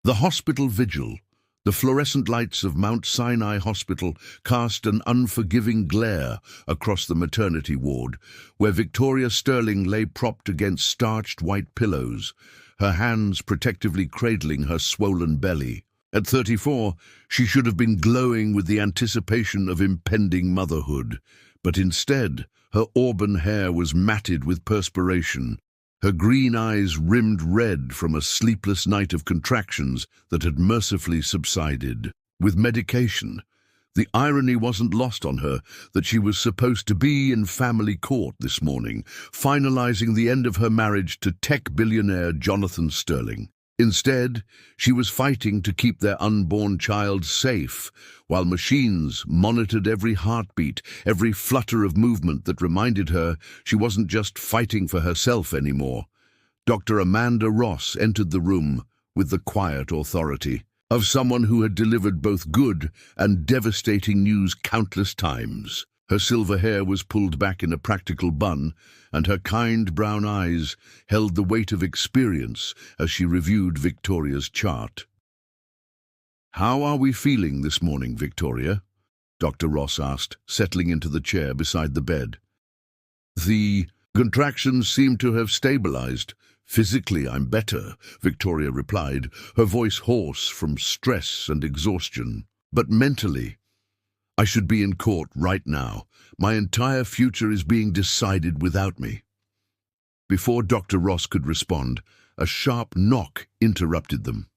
The hospital vigil. The fluorescent lights of Mount Sinai Hospital cast an unforgiving glare across the maternity ward, where Victoria Sterling lay propped against starched white pillows, her hands protectively cradling her swollen belly. At 34, she should have been glowing with the anticipation of impending motherhood, but instead, her auburn hair was matted with perspiration, her green eyes rimmed red from a sleepless night of contractions that had mercifully subsided. With medication, the irony wasn't lost on her that she was supposed to be in family court this morning, finalizing the end of her marriage to tech billionaire Jonathan Sterling. Instead, she was fighting to keep their unborn child safe, while machines monitored every heartbeat, every flutter of movement that reminded her she wasn't just fighting for herself anymore. Dr. Amanda Ross entered the room with the quiet authority of someone who had delivered both good and devastating news countless times. Her silver hair was pulled back in a practical bun, and her kind brown eyes held the weight of experience as she reviewed Victoria's chart. "How are we feeling this morning, Victoria?" Dr. Ross asked, settling into the chair beside the bed. "The contractions seem to have stabilized. Physically, I'm better," Victoria replied, her voice hoarse from stress and exhaustion. "But mentally, I should be in court right now. My entire future is being decided without me." Before Dr. Ross could respond, a sharp knock interrupted them.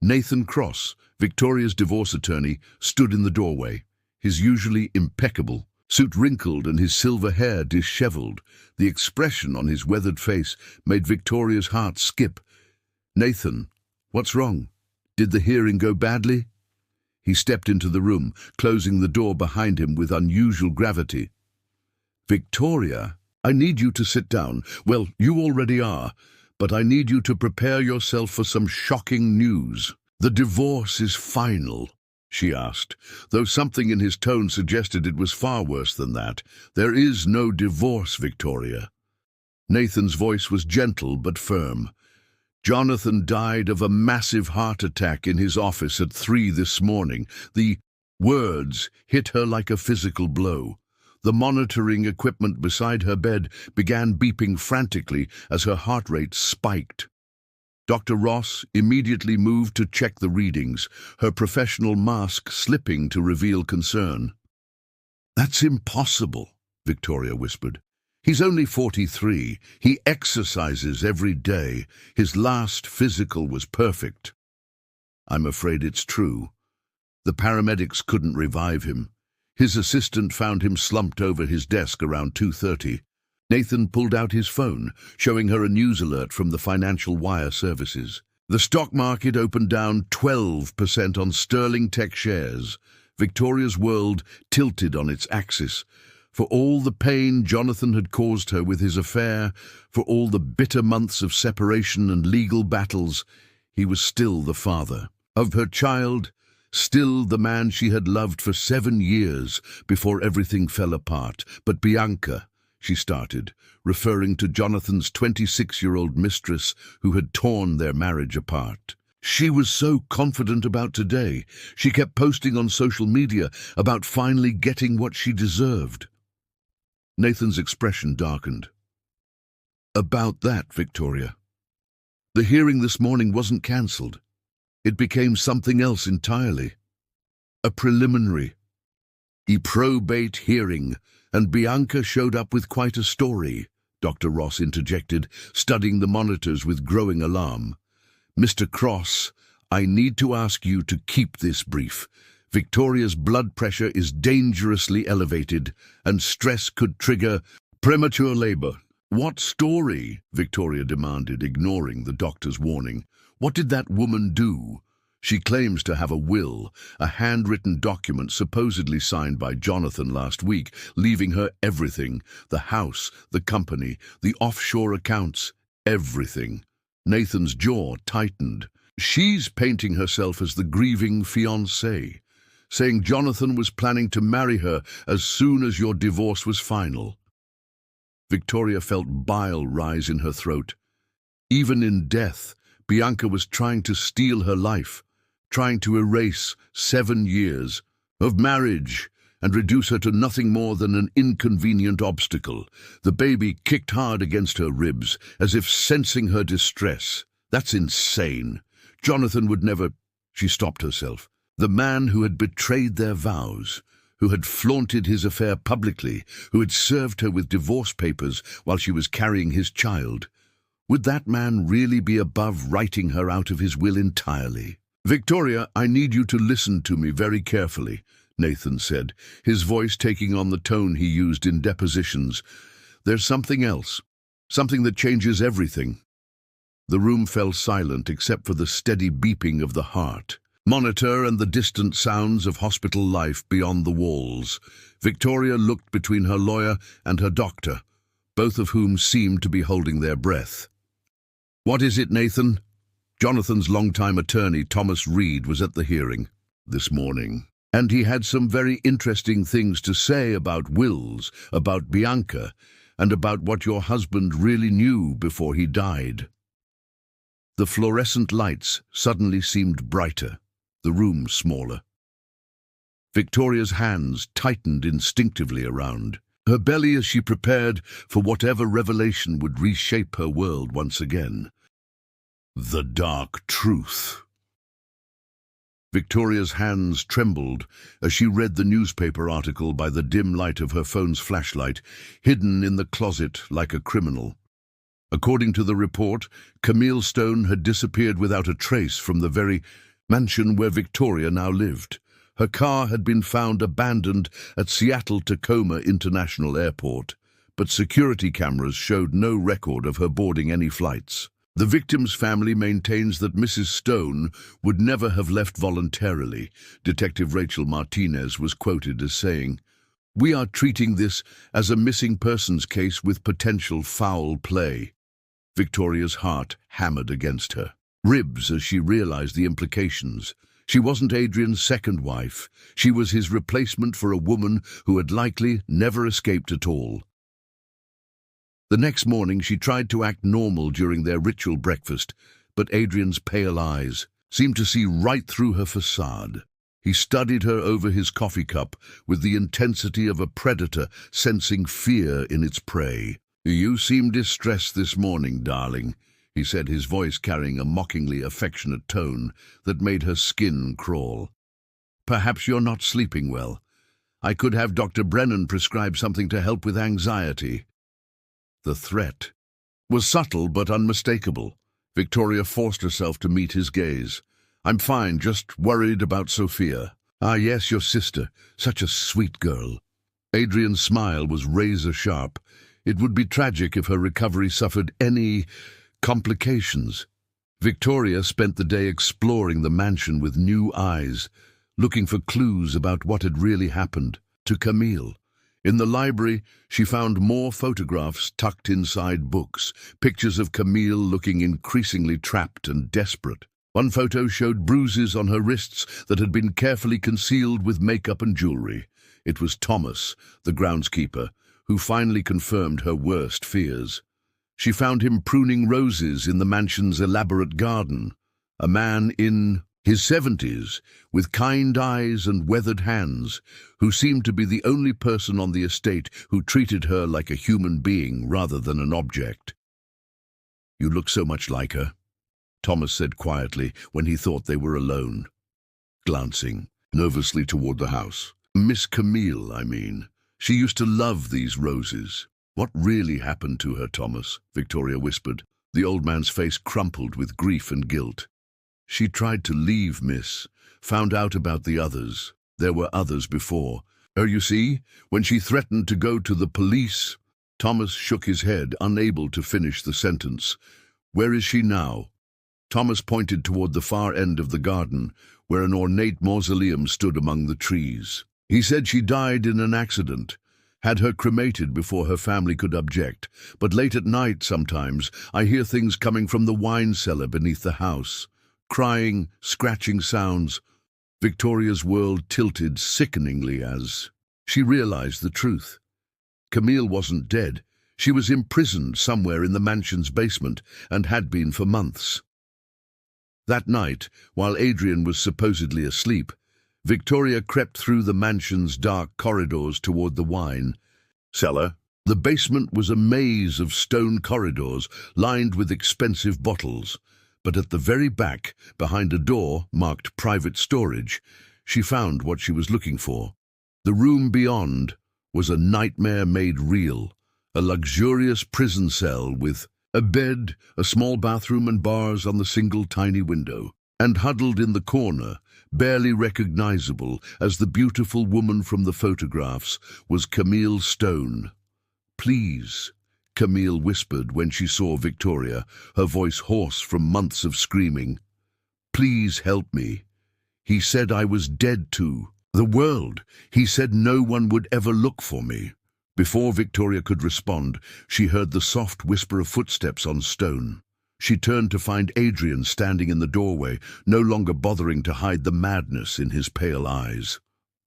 Nathan Cross, Victoria's divorce attorney, stood in the doorway, his usually impeccable suit wrinkled and his silver hair disheveled. The expression on his weathered face made Victoria's heart skip. "Nathan, what's wrong? Did the hearing go badly?" He stepped into the room, closing the door behind him with unusual gravity. "Victoria, I need you to sit down. Well, you already are, but I need you to prepare yourself for some shocking news." "The divorce is final?" she asked, though something in his tone suggested it was far worse than that. "There is no divorce, Victoria." Nathan's voice was gentle but firm. "Jonathan died of a massive heart attack in his office at 3 this morning." The words hit her like a physical blow. The monitoring equipment beside her bed began beeping frantically as her heart rate spiked. Dr. Ross immediately moved to check the readings, her professional mask slipping to reveal concern. "That's impossible," Victoria whispered. "He's only 43. He exercises every day. His last physical was perfect." "I'm afraid it's true. The paramedics couldn't revive him. His assistant found him slumped over his desk around 2:30. Nathan pulled out his phone, showing her a news alert from the Financial Wire services. The stock market opened down 12% on Sterling Tech shares. Victoria's world tilted on its axis. For all the pain Jonathan had caused her with his affair, for all the bitter months of separation and legal battles, he was still the father of her child, still the man she had loved for 7 years before everything fell apart. "But Bianca," she started, referring to Jonathan's 26-year-old mistress who had torn their marriage apart. "She was so confident about today. She kept posting on social media about finally getting what she deserved." Nathan's expression darkened. "About that, Victoria. The hearing this morning wasn't cancelled. It became something else entirely. A preliminary, probate hearing, and Bianca showed up with quite a story," Dr. Ross interjected, studying the monitors with growing alarm. "Mr. Cross, I need to ask you to keep this brief. Victoria's blood pressure is dangerously elevated, and stress could trigger premature labor." "What story?" Victoria demanded, ignoring the doctor's warning. "What did that woman do? She claims to have a will, a handwritten document supposedly signed by Jonathan last week, leaving her everything: the house, the company, the offshore accounts, everything." Nathan's jaw tightened. "She's painting herself as the grieving fiancé, saying Jonathan was planning to marry her as soon as your divorce was final." Victoria felt bile rise in her throat. Even in death, Bianca was trying to steal her life, trying to erase 7 years of marriage and reduce her to nothing more than an inconvenient obstacle. The baby kicked hard against her ribs, as if sensing her distress. That's insane. Jonathan would never... She stopped herself. The man who had betrayed their vows, who had flaunted his affair publicly, who had served her with divorce papers while she was carrying his child. Would that man really be above writing her out of his will entirely? "Victoria, I need you to listen to me very carefully," Nathan said, his voice taking on the tone he used in depositions. "There's something else, something that changes everything." The room fell silent except for the steady beeping of the heart monitor and the distant sounds of hospital life beyond the walls. Victoria looked between her lawyer and her doctor, both of whom seemed to be holding their breath. "What is it, Nathan?" Jonathan's longtime attorney, Thomas Reed, was at the hearing this morning, and he had some very interesting things to say about wills, about Bianca, and about what your husband really knew before he died. The fluorescent lights suddenly seemed brighter, the room smaller. Victoria's hands tightened instinctively around her belly as she prepared for whatever revelation would reshape her world once again. The dark truth. Victoria's hands trembled as she read the newspaper article by the dim light of her phone's flashlight, hidden in the closet like a criminal. According to the report, Camille Stone had disappeared without a trace from the very mansion where Victoria now lived. Her car had been found abandoned at Seattle-Tacoma International Airport, but security cameras showed no record of her boarding any flights. The victim's family maintains that Mrs. Stone would never have left voluntarily. Detective Rachel Martinez was quoted as saying, "We are treating this as a missing persons case with potential foul play." Victoria's heart hammered against her ribs as she realized the implications. She wasn't Adrian's second wife. She was his replacement for a woman who had likely never escaped at all. The next morning she tried to act normal during their ritual breakfast, but Adrian's pale eyes seemed to see right through her facade. He studied her over his coffee cup with the intensity of a predator sensing fear in its prey. "You seem distressed this morning, darling," he said, his voice carrying a mockingly affectionate tone that made her skin crawl. "Perhaps you're not sleeping well. I could have Dr. Brennan prescribe something to help with anxiety." The threat was subtle but unmistakable. Victoria forced herself to meet his gaze. "I'm fine, just worried about Sophia." "Ah, yes, your sister. Such a sweet girl." Adrian's smile was razor-sharp. It would be tragic if her recovery suffered any complications. Victoria spent the day exploring the mansion with new eyes, looking for clues about what had really happened to Camille. In the library, she found more photographs tucked inside books, pictures of Camille looking increasingly trapped and desperate. One photo showed bruises on her wrists that had been carefully concealed with makeup and jewelry. It was Thomas, the groundskeeper, who finally confirmed her worst fears. She found him pruning roses in the mansion's elaborate garden, a man in his 70s, with kind eyes and weathered hands, who seemed to be the only person on the estate who treated her like a human being rather than an object. "You look so much like her," Thomas said quietly when he thought they were alone, glancing nervously toward the house. "Miss Camille, I mean. She used to love these roses." "What really happened to her, Thomas?" Victoria whispered. The old man's face crumpled with grief and guilt. "She tried to leave, miss. Found out about the others. There were others before. You see, when she threatened to go to the police..." Thomas shook his head, unable to finish the sentence. "Where is she now?" Thomas pointed toward the far end of the garden, where an ornate mausoleum stood among the trees. "He said she died in an accident. Had her cremated before her family could object, but late at night sometimes I hear things coming from the wine cellar beneath the house. Crying, scratching sounds." Victoria's world tilted sickeningly as she realized the truth. Camille wasn't dead. She was imprisoned somewhere in the mansion's basement and had been for months. That night, while Adrian was supposedly asleep, Victoria crept through the mansion's dark corridors toward the wine cellar. The basement was a maze of stone corridors lined with expensive bottles, but at the very back, behind a door marked private storage, she found what she was looking for. The room beyond was a nightmare made real, a luxurious prison cell with a bed, a small bathroom and bars on the single tiny window. And huddled in the corner, barely recognizable as the beautiful woman from the photographs, was Camille Stone. "Please," Camille whispered when she saw Victoria, her voice hoarse from months of screaming. "Please help me. He said I was dead to the world. He said no one would ever look for me." Before Victoria could respond, she heard the soft whisper of footsteps on stone. She turned to find Adrian standing in the doorway, no longer bothering to hide the madness in his pale eyes.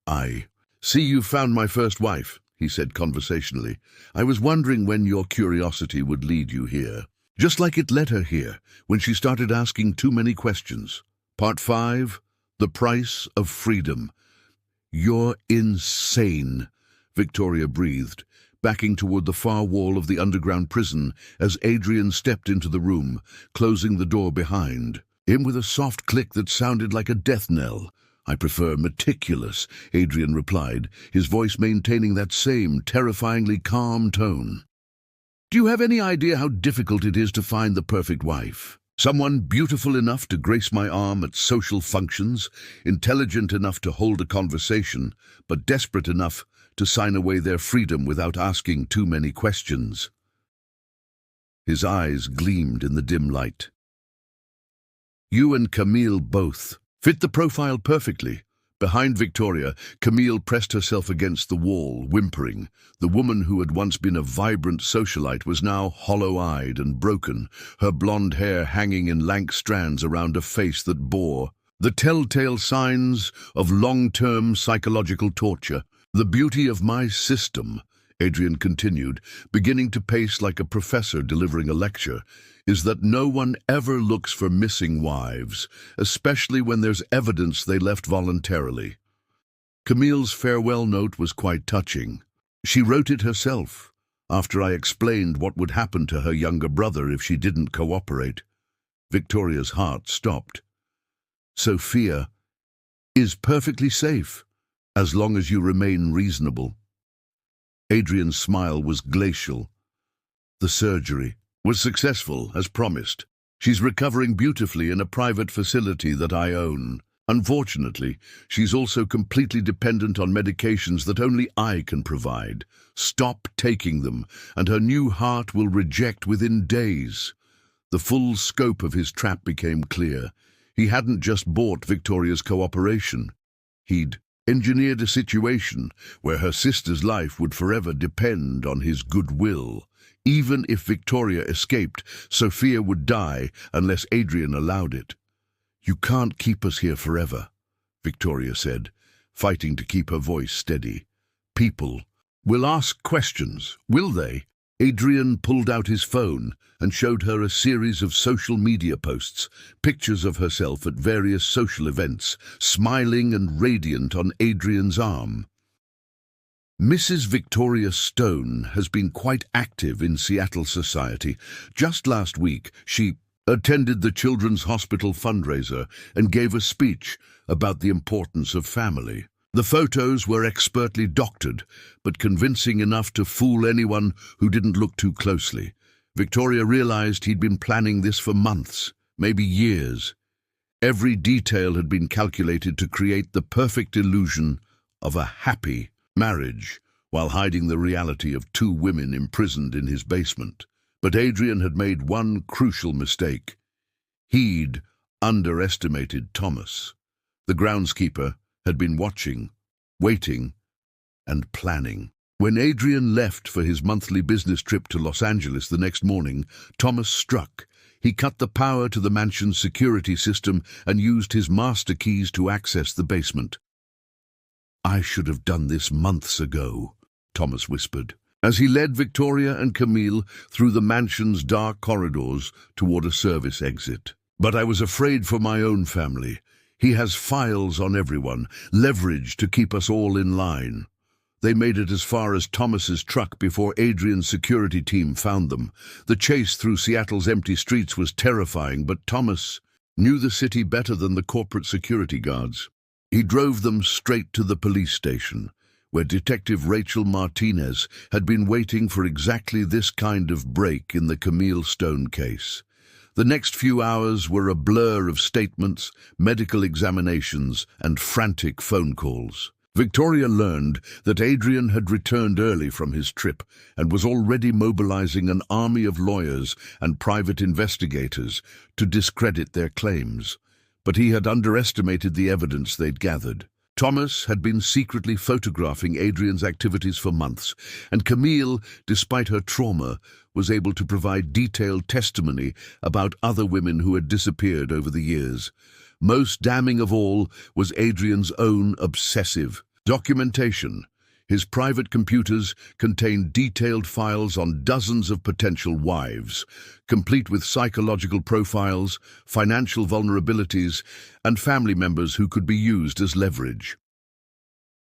"I see you found my first wife," he said conversationally. "I was wondering when your curiosity would lead you here. Just like it led her here, when she started asking too many questions. Part 5, The Price of Freedom." "You're insane," Victoria breathed, backing toward the far wall of the underground prison as Adrian stepped into the room, closing the door behind him with a soft click that sounded like a death knell. "I prefer meticulous," Adrian replied, his voice maintaining that same terrifyingly calm tone. "Do you have any idea how difficult it is to find the perfect wife? Someone beautiful enough to grace my arm at social functions, intelligent enough to hold a conversation, but desperate enough to sign away their freedom without asking too many questions." His eyes gleamed in the dim light. "You and Camille both fit the profile perfectly." Behind Victoria, Camille pressed herself against the wall, whimpering. The woman who had once been a vibrant socialite was now hollow-eyed and broken, her blonde hair hanging in lank strands around a face that bore the telltale signs of long-term psychological torture. "The beauty of my system," Adrian continued, beginning to pace like a professor delivering a lecture, "is that no one ever looks for missing wives, especially when there's evidence they left voluntarily." Camille's farewell note was quite touching. She wrote it herself, after I explained what would happen to her younger brother if she didn't cooperate. Victoria's heart stopped. "Sophia is perfectly safe, as long as you remain reasonable." Adrian's smile was glacial. "The surgery was successful, as promised. She's recovering beautifully in a private facility that I own. Unfortunately, she's also completely dependent on medications that only I can provide. Stop taking them, and her new heart will reject within days." The full scope of his trap became clear. He hadn't just bought Victoria's cooperation. He'd engineered a situation where her sister's life would forever depend on his goodwill. Even if Victoria escaped, Sophia would die unless Adrian allowed it. "You can't keep us here forever," Victoria said, fighting to keep her voice steady. "People will ask questions, will they?" Adrian pulled out his phone and showed her a series of social media posts, pictures of herself at various social events, smiling and radiant on Adrian's arm. "Mrs. Victoria Stone has been quite active in Seattle society. Just last week, she attended the Children's Hospital fundraiser and gave a speech about the importance of family. The photos were expertly doctored, but convincing enough to fool anyone who didn't look too closely. Victoria realized he'd been planning this for months, maybe years. Every detail had been calculated to create the perfect illusion of a happy marriage, while hiding the reality of 2 women imprisoned in his basement. But Adrian had made one crucial mistake. He'd underestimated Thomas. The groundskeeper had been watching, waiting, and planning. When Adrian left for his monthly business trip to Los Angeles the next morning, Thomas struck. He cut the power to the mansion's security system and used his master keys to access the basement. "I should have done this months ago," Thomas whispered, as he led Victoria and Camille through the mansion's dark corridors toward a service exit. But I was afraid for my own family. He has files on everyone, leverage to keep us all in line. They made it as far as Thomas's truck before Adrian's security team found them. The chase through Seattle's empty streets was terrifying, but Thomas knew the city better than the corporate security guards. He drove them straight to the police station, where Detective Rachel Martinez had been waiting for exactly this kind of break in the Camille Stone case. The next few hours were a blur of statements, medical examinations, and frantic phone calls. Victoria learned that Adrian had returned early from his trip and was already mobilizing an army of lawyers and private investigators to discredit their claims. But he had underestimated the evidence they'd gathered. Thomas had been secretly photographing Adrian's activities for months, and Camille, despite her trauma, was able to provide detailed testimony about other women who had disappeared over the years. Most damning of all was Adrian's own obsessive documentation. His private computers contained detailed files on dozens of potential wives, complete with psychological profiles, financial vulnerabilities, and family members who could be used as leverage.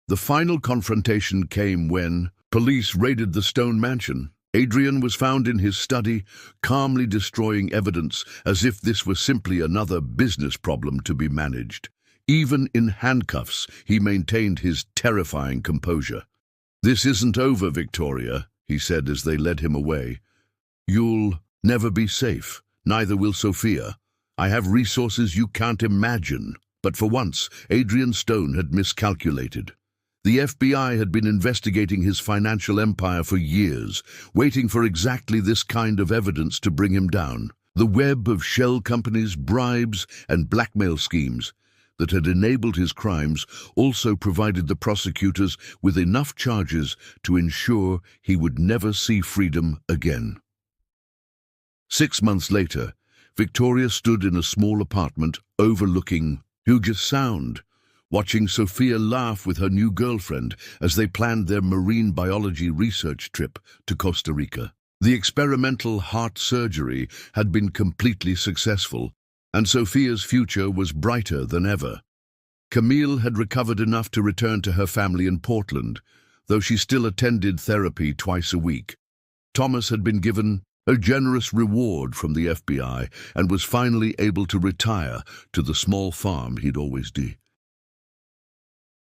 The final confrontation came when police raided the Stone mansion. Adrian was found in his study, calmly destroying evidence as if this were simply another business problem to be managed. Even in handcuffs, he maintained his terrifying composure. "This isn't over, Victoria," he said as they led him away. "You'll never be safe. Neither will Sophia. I have resources you can't imagine." But for once, Adrian Stone had miscalculated. The FBI had been investigating his financial empire for years, waiting for exactly this kind of evidence to bring him down. The web of shell companies, bribes, and blackmail schemes that had enabled his crimes also provided the prosecutors with enough charges to ensure he would never see freedom again. 6 months later, Victoria stood in a small apartment overlooking Puget Sound, watching Sophia laugh with her new girlfriend as they planned their marine biology research trip to Costa Rica. The experimental heart surgery had been completely successful, and Sophia's future was brighter than ever. Camille had recovered enough to return to her family in Portland, though she still attended therapy twice a week. Thomas had been given a generous reward from the FBI and was finally able to retire to the small farm he'd always did.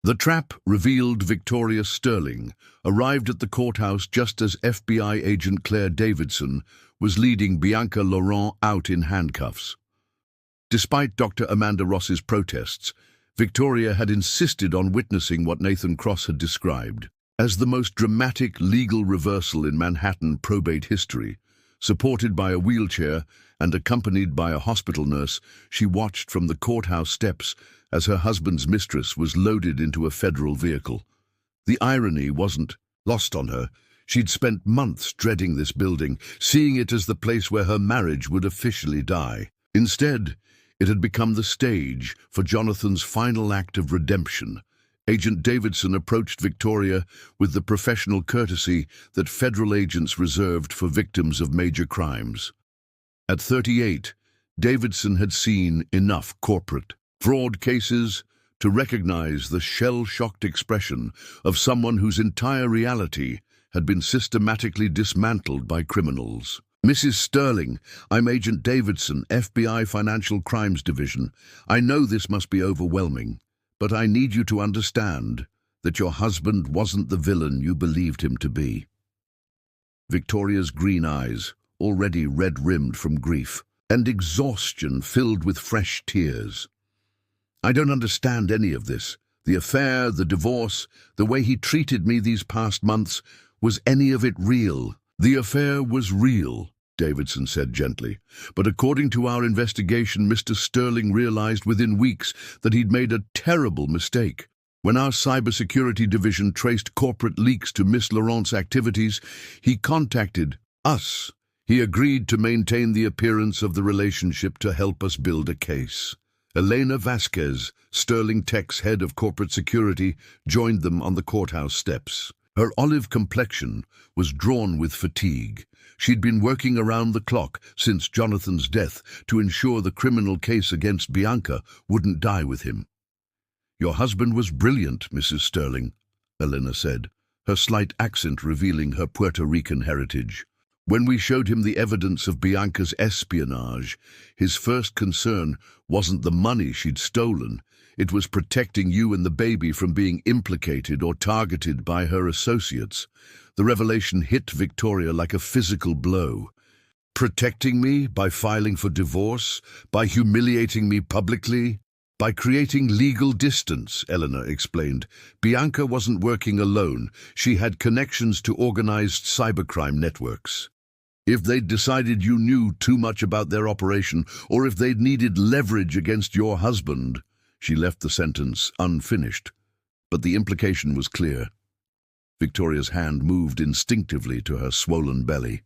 The trap revealed Victoria Sterling arrived at the courthouse just as FBI agent Claire Davidson was leading Bianca Laurent out in handcuffs. Despite Dr. Amanda Ross's protests, Victoria had insisted on witnessing what Nathan Cross had described as the most dramatic legal reversal in Manhattan probate history. Supported by a wheelchair and accompanied by a hospital nurse, she watched from the courthouse steps as her husband's mistress was loaded into a federal vehicle. The irony wasn't lost on her. She'd spent months dreading this building, seeing it as the place where her marriage would officially die. Instead, it had become the stage for Jonathan's final act of redemption. Agent Davidson approached Victoria with the professional courtesy that federal agents reserved for victims of major crimes. At 38, Davidson had seen enough corporate fraud cases to recognize the shell-shocked expression of someone whose entire reality had been systematically dismantled by criminals. "Mrs. Sterling, I'm Agent Davidson, FBI Financial Crimes Division. I know this must be overwhelming, but I need you to understand that your husband wasn't the villain you believed him to be." Victoria's green eyes, already red-rimmed from grief, and exhaustion filled with fresh tears. "I don't understand any of this. The affair, the divorce, the way he treated me these past months, was any of it real?" "The affair was real," Davidson said gently. "But according to our investigation, Mr. Sterling realized within weeks that he'd made a terrible mistake. When our cybersecurity division traced corporate leaks to Miss Laurent's activities, he contacted us. He agreed to maintain the appearance of the relationship to help us build a case." Elena Vasquez, Sterling Tech's head of corporate security, joined them on the courthouse steps. Her olive complexion was drawn with fatigue. She'd been working around the clock since Jonathan's death to ensure the criminal case against Bianca wouldn't die with him. "Your husband was brilliant, Mrs. Sterling," Elena said, her slight accent revealing her Puerto Rican heritage. "When we showed him the evidence of Bianca's espionage, his first concern wasn't the money she'd stolen. It was protecting you and the baby from being implicated or targeted by her associates." The revelation hit Victoria like a physical blow. "Protecting me by filing for divorce, by humiliating me publicly, by creating legal distance," Eleanor explained. "Bianca wasn't working alone. She had connections to organized cybercrime networks. If they'd decided you knew too much about their operation, or if they'd needed leverage against your husband—" She left the sentence unfinished, but the implication was clear. Victoria's hand moved instinctively to her swollen belly.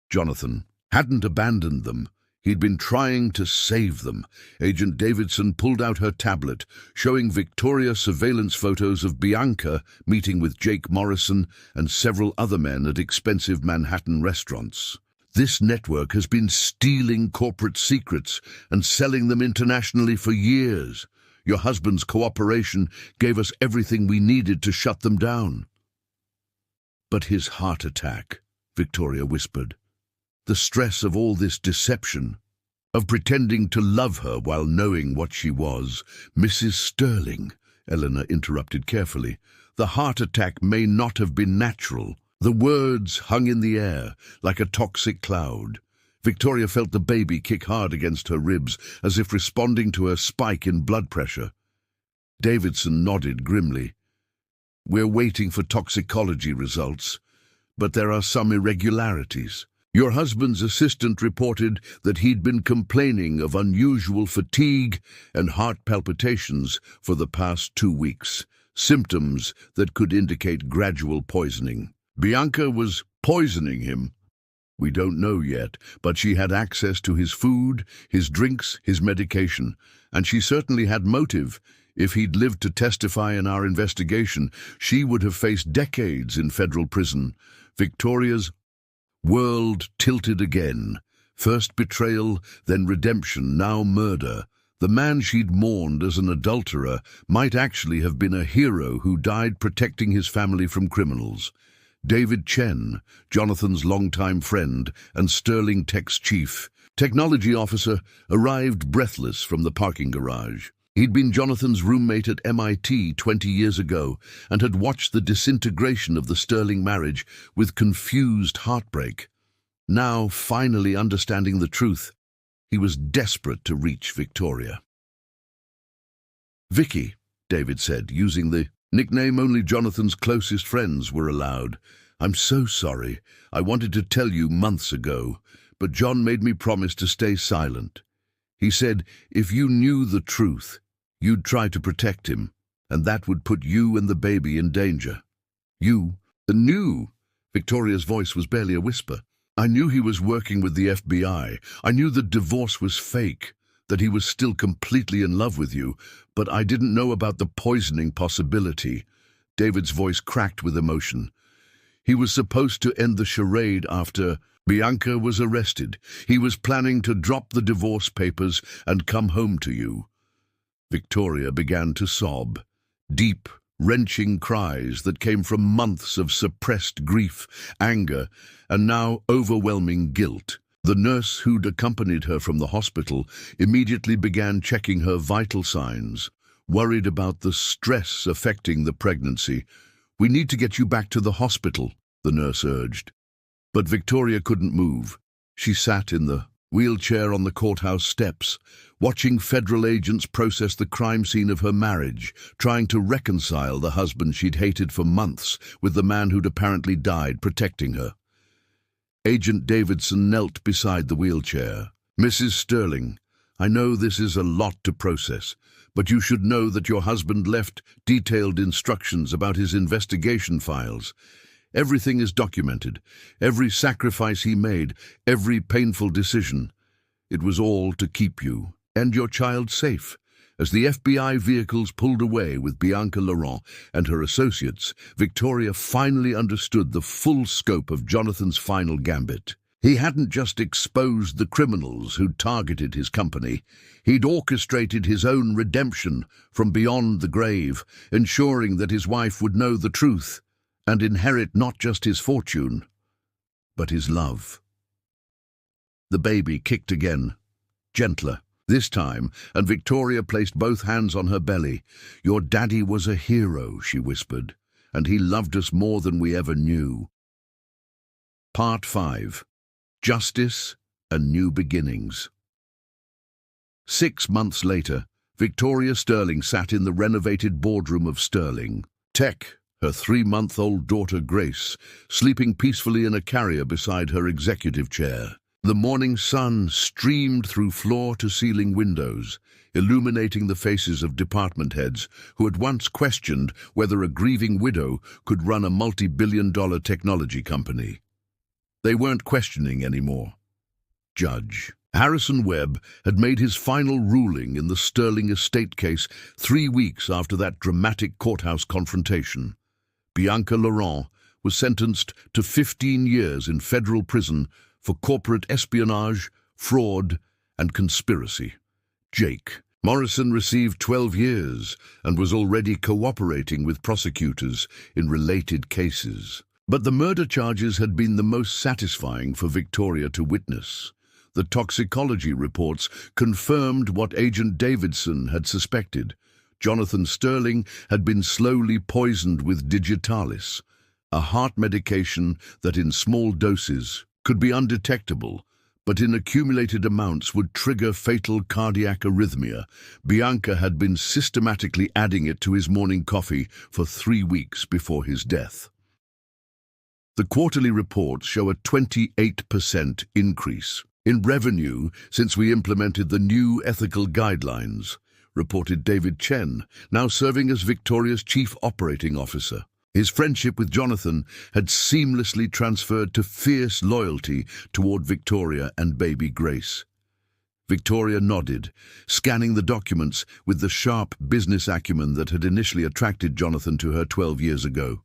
Jonathan hadn't abandoned them. He'd been trying to save them. Agent Davidson pulled out her tablet, showing Victoria surveillance photos of Bianca meeting with Jake Morrison and several other men at expensive Manhattan restaurants. "This network has been stealing corporate secrets and selling them internationally for years. Your husband's cooperation gave us everything we needed to shut them down." "But his heart attack," Victoria whispered. "The stress of all this deception, of pretending to love her while knowing what she was." "Mrs. Sterling," Eleanor interrupted carefully, "the heart attack may not have been natural." The words hung in the air like a toxic cloud. Victoria felt the baby kick hard against her ribs, as if responding to a spike in blood pressure. Davidson nodded grimly. "We're waiting for toxicology results, but there are some irregularities. Your husband's assistant reported that he'd been complaining of unusual fatigue and heart palpitations for the past 2 weeks, symptoms that could indicate gradual poisoning." "Bianca was poisoning him?" "We don't know yet, but she had access to his food, his drinks, his medication, and she certainly had motive. If he'd lived to testify in our investigation, she would have faced decades in federal prison." Victoria's world tilted again. First betrayal, then redemption, now murder. The man she'd mourned as an adulterer might actually have been a hero who died protecting his family from criminals. David Chen, Jonathan's longtime friend and Sterling Tech's chief, technology officer, arrived breathless from the parking garage. He'd been Jonathan's roommate at MIT 20 years ago and had watched the disintegration of the Sterling marriage with confused heartbreak. Now, finally understanding the truth, he was desperate to reach Victoria. "Vicky," David said, using the nickname only Jonathan's closest friends were allowed. "I'm so sorry. I wanted to tell you months ago, but John made me promise to stay silent. He said if you knew the truth, you'd try to protect him, and that would put you and the baby in danger." "You knew?" Victoria's voice was barely a whisper. "I knew he was working with the FBI. I knew the divorce was fake, that he was still completely in love with you, but I didn't know about the poisoning possibility." David's voice cracked with emotion. "He was supposed to end the charade after Bianca was arrested. He was planning to drop the divorce papers and come home to you." Victoria began to sob, deep, wrenching cries that came from months of suppressed grief, anger, and now overwhelming guilt. The nurse who'd accompanied her from the hospital immediately began checking her vital signs, worried about the stress affecting the pregnancy. "We need to get you back to the hospital," the nurse urged. But Victoria couldn't move. She sat in the wheelchair on the courthouse steps, watching federal agents process the crime scene of her marriage, trying to reconcile the husband she'd hated for months with the man who'd apparently died protecting her. Agent Davidson knelt beside the wheelchair. "Mrs. Sterling, I know this is a lot to process, but you should know that your husband left detailed instructions about his investigation files. Everything is documented, every sacrifice he made, every painful decision. It was all to keep you and your child safe, As the FBI vehicles pulled away with Bianca Laurent and her associates, Victoria finally understood the full scope of Jonathan's final gambit. He hadn't just exposed the criminals who'd targeted his company. He'd orchestrated his own redemption from beyond the grave, ensuring that his wife would know the truth and inherit not just his fortune, but his love. The baby kicked again, gentler this time, and Victoria placed both hands on her belly. "Your daddy was a hero," she whispered, "and he loved us more than we ever knew." Part 5. Justice and New Beginnings. 6 months later, Victoria Sterling sat in the renovated boardroom of Sterling Tech, her 3-month-old daughter Grace, sleeping peacefully in a carrier beside her executive chair. The morning sun streamed through floor-to-ceiling windows, illuminating the faces of department heads who had once questioned whether a grieving widow could run a multi-billion-dollar technology company. They weren't questioning anymore. Judge Harrison Webb had made his final ruling in the Sterling estate case 3 weeks after that dramatic courthouse confrontation. Bianca Laurent was sentenced to 15 years in federal prison for corporate espionage, fraud, and conspiracy. Jake Morrison received 12 years and was already cooperating with prosecutors in related cases. But the murder charges had been the most satisfying for Victoria to witness. The toxicology reports confirmed what Agent Davidson had suspected. Jonathan Sterling had been slowly poisoned with digitalis, a heart medication that in small doses could be undetectable, but in accumulated amounts would trigger fatal cardiac arrhythmia. Bianca had been systematically adding it to his morning coffee for 3 weeks before his death. The quarterly reports show a 28% increase in revenue since we implemented the new ethical guidelines, reported David Chen, now serving as Victoria's chief operating officer. His friendship with Jonathan had seamlessly transferred to fierce loyalty toward Victoria and baby Grace. Victoria nodded, scanning the documents with the sharp business acumen that had initially attracted Jonathan to her 12 years ago.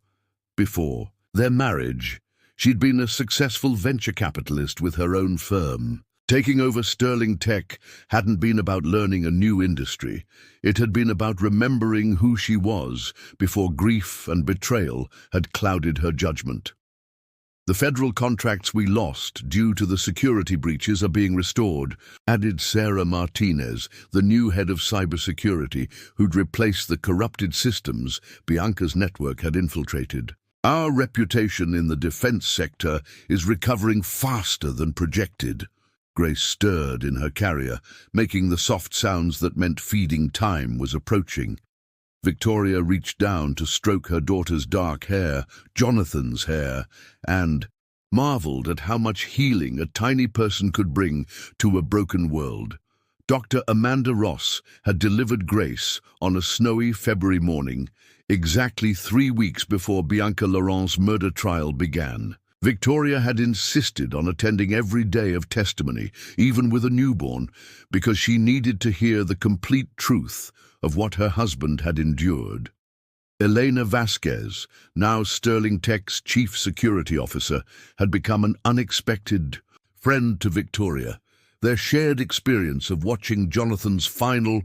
Before their marriage, she'd been a successful venture capitalist with her own firm. Taking over Sterling Tech hadn't been about learning a new industry. It had been about remembering who she was before grief and betrayal had clouded her judgment. "The federal contracts we lost due to the security breaches are being restored," added Sarah Martinez, the new head of cybersecurity, who'd replaced the corrupted systems Bianca's network had infiltrated. "Our reputation in the defense sector is recovering faster than projected." Grace stirred in her carrier, making the soft sounds that meant feeding time was approaching. Victoria reached down to stroke her daughter's dark hair, Jonathan's hair, and marveled at how much healing a tiny person could bring to a broken world. Dr. Amanda Ross had delivered Grace on a snowy February morning, exactly 3 weeks before Bianca Laurent's murder trial began. Victoria had insisted on attending every day of testimony, even with a newborn, because she needed to hear the complete truth of what her husband had endured. Elena Vasquez, now Sterling Tech's chief security officer, had become an unexpected friend to Victoria. Their shared experience of watching Jonathan's final